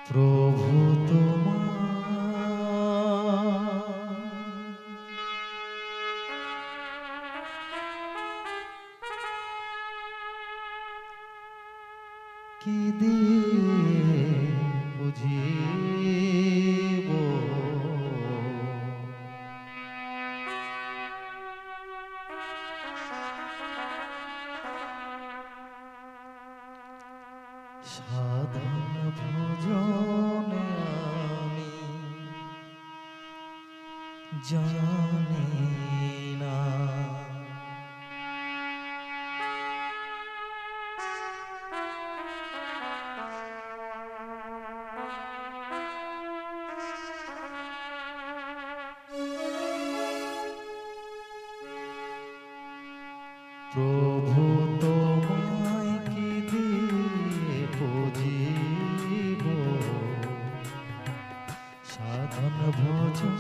প্রভু তোমার কি দিয়ে বুঝিব সাধন ভজনে আমি জানি না প্রভু তোমায় কি দিয়ে বুঝিব সাধন ভজন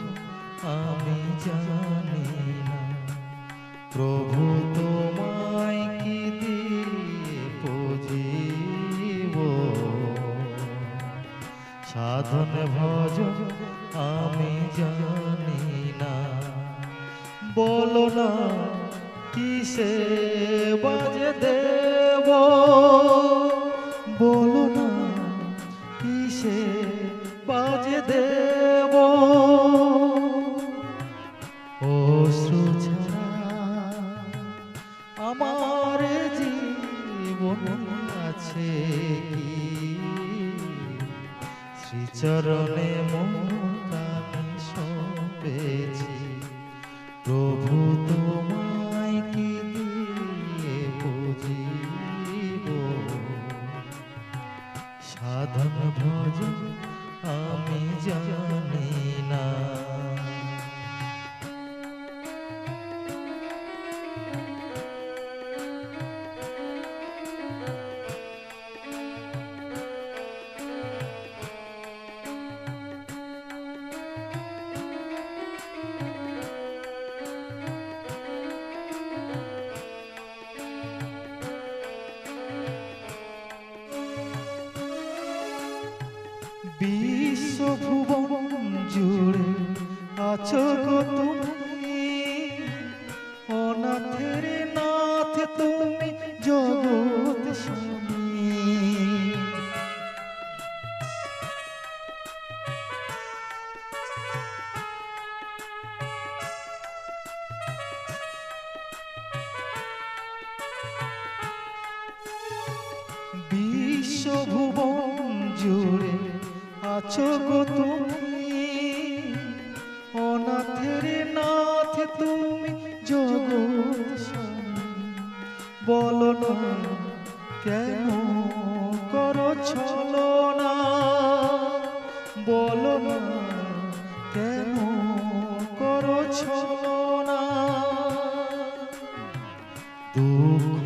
আমি জানি না প্রভু তোমায় কি দিয়ে বুঝিব সাধন ভজন আমি জানি না বলো না কিসে বাজে দেব বলো না কিসে বাজে দেব অশ্রু ছাড়া আমার জীবন আছে কি শ্রীচরণে মন প্রাণ সঁপেছি প্রভু তোমায় কি দিয়ে বুঝিব সাধন ভজন আমি জানি না বিশ্বভুবন জুড়ে আছো গো তুমি অনাথের নাথ তুমি জগৎ স্বামী বিশ্বভুবন জুড়ে আছো গো তুমি অনাথের নাথ তুমি জগৎ স্বামী বলো না কেন করো ছলনা বলো না কেন করো ছলনা দুঃখ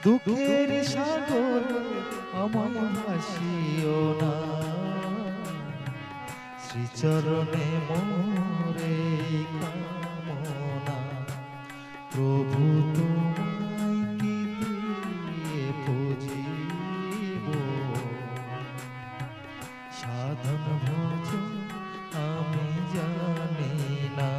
দুঃখের সাগর আমায় ভাসিও না শ্রীচরণে মোরে কামনা প্রভু তোমায় কি দিয়ে বুঝিব সাধন ভজন আমি জানি না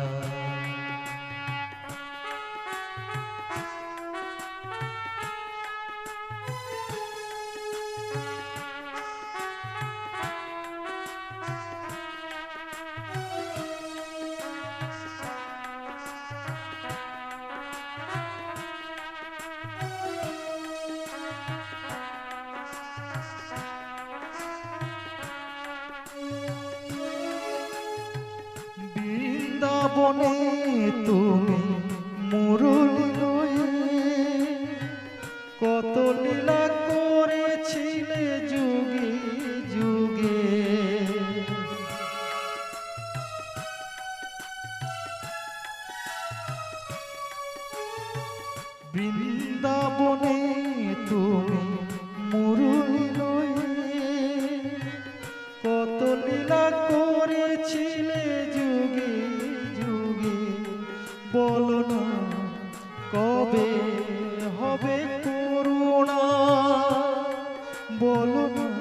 বৃন্দাবনে তুমি মুরলী লয়ে কত লীলা করেছিলে যুগে যুগে বৃন্দাবনে তুমি মুরলী লয়ে কত লীলা করেছিলে যুগে যুগে বলো না কবে হবে করুণা বলো না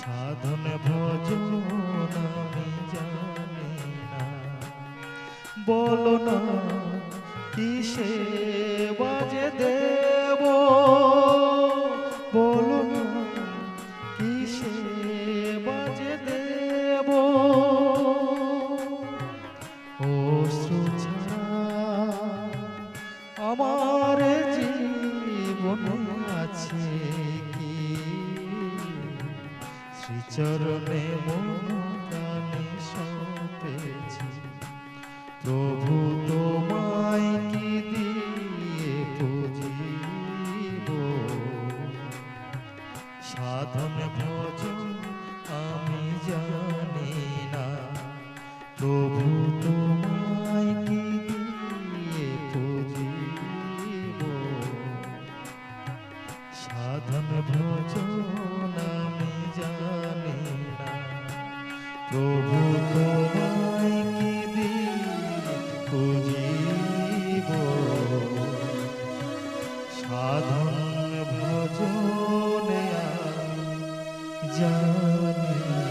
সাধন ভজন আমি জানি না, বলো না কিসে বাজে দেব, বলো না কিসে বাজে দেব, অশ্রু ছাড়া আমার জীবনে আছে কি, শ্রীচরণে মন প্রাণে সঁপেছি, প্রভু তোমায় কি দিয়ে পুজিব, সাধন ভজন আমি জানি না, প্রভু তোমায় কি দিয়ে পুজিব, সাধন ভজন আমি জানি না, প্রভু তোমায় কি দিয়ে পুজিব, সাধন ভজন আমি জানি না।